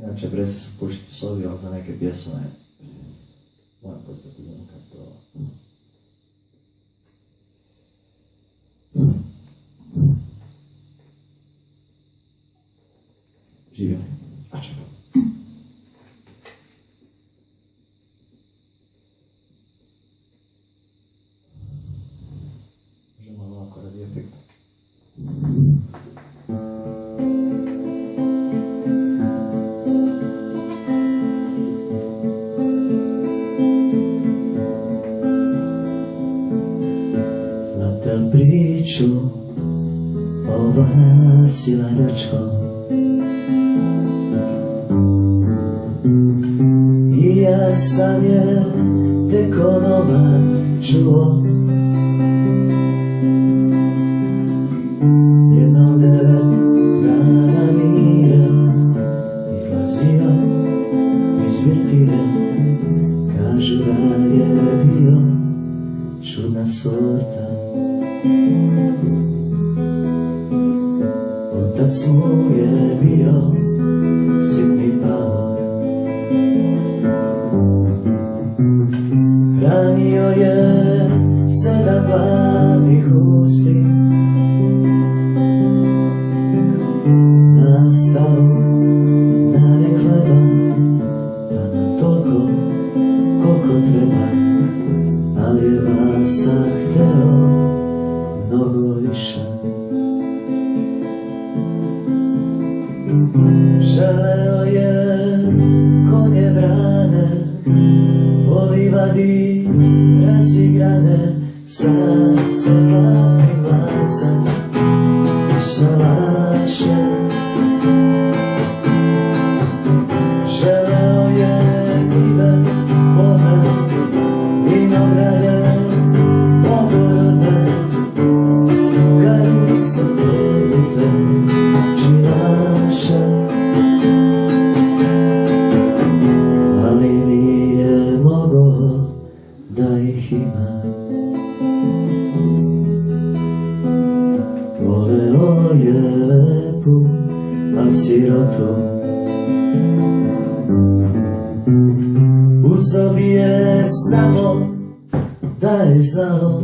Inače, presi se pušiti sobi, ali za neke pjesme moram postati kad to... Živio. A čekaj. Možemo ovako radi efekta. Znate priču o Vasi Ladačkom? I ja sam je tek onoma čuo. Jednog dana mira izlazio iz virtine. Kažu da je bio čudna sorta. Otac mu je bio sitni pao. Hranio je 7 gladnih usti. Na stavu dane hleba, pa na toliko koliko treba. Ali je Vasa hteo mnogo više. Želeo je konje brane, olivadi razigrane, srce zlatnim lancem i salaše. Želeo je ribe, pole, vinograde, ogorode, karice, ljubite, čilaše. Ali nije mogo da ih ima. Voleo je lepu, a sirotu. Uzeo bi je samo da je znao.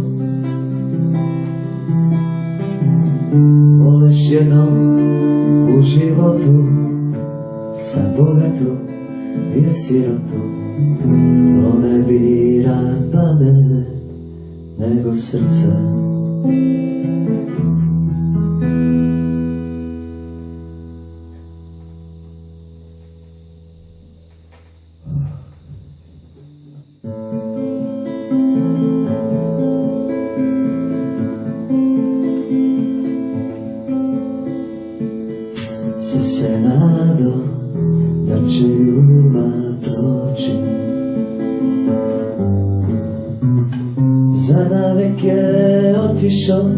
Voleš jednom u životu, sa bogatu i sirotu. To ne bira pamet, nego srce. Se nado da će ljubav proći. Za navek je otišao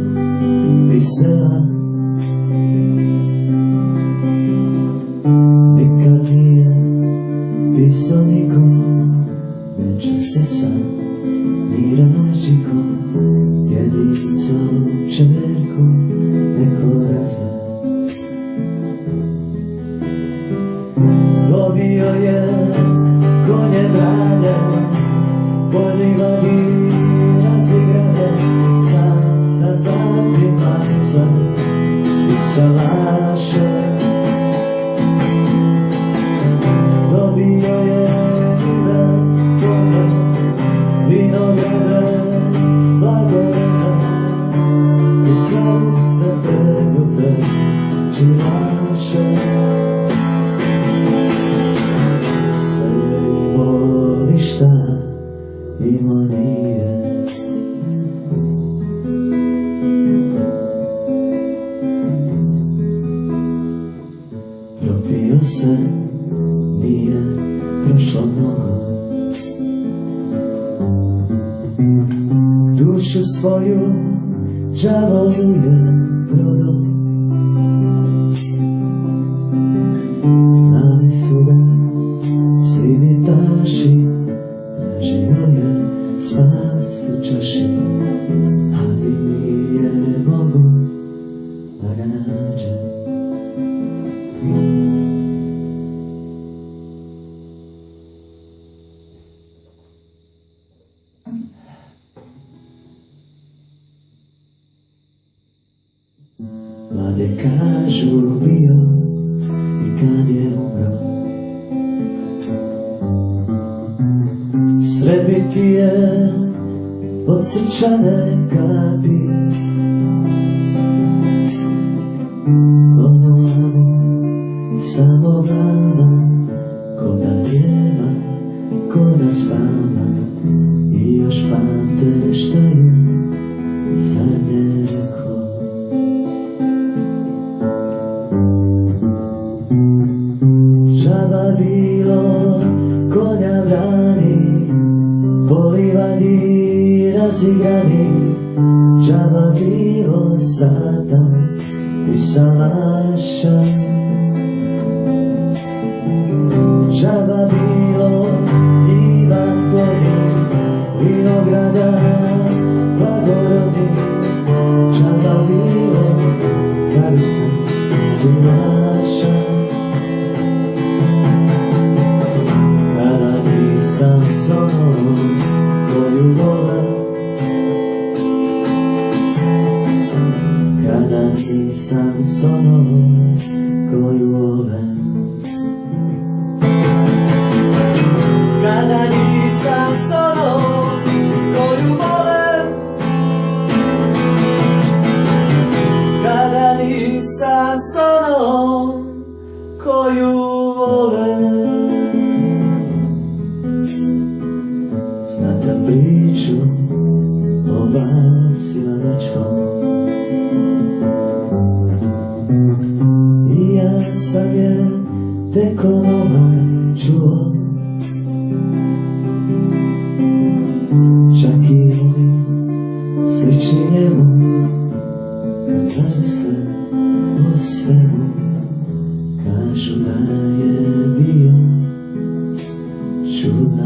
iz sela. Nikad nije pisao nikom, neće se sam ni rađikom. Jedicom čerkom neko razne. Dobio je konje brane, poliva bi razigrane, sa zlatnim lancem i salaše. Dobio je ribe, pole, vinograde, blagorode, i karice preljute, čilaše. Ima nije. Propio se, nije prošlo mnogo. Dušu svoju đavolu je prodao. Znali su ga svi vitaši, tražio je spas u čaši, ali nije mogo da ga nađe. kad je kažu bio i kad je umro. Sred bi ti je od srčane kapi, ono samo vama, ko da nema, ko da spava, i još pamte što je za neko. Džaba bilo konja vrani, polivani, razigrani, džaba bilo satan i salaša. Džaba bilo Ivan Godin, vinograda blagorodni, džaba bilo Kavica Zinaša. Kada nisam s onom koju volim, kada nisam s onom koju volim, kada nisam s onom koju volim, kada nisam s onom koju volim. Znate priču o Vasilevečkom, i ja sam je tek ovaj čuo. Čak i ovi slični njemu, kad razmisle o svemu, kažu da je bio čudan.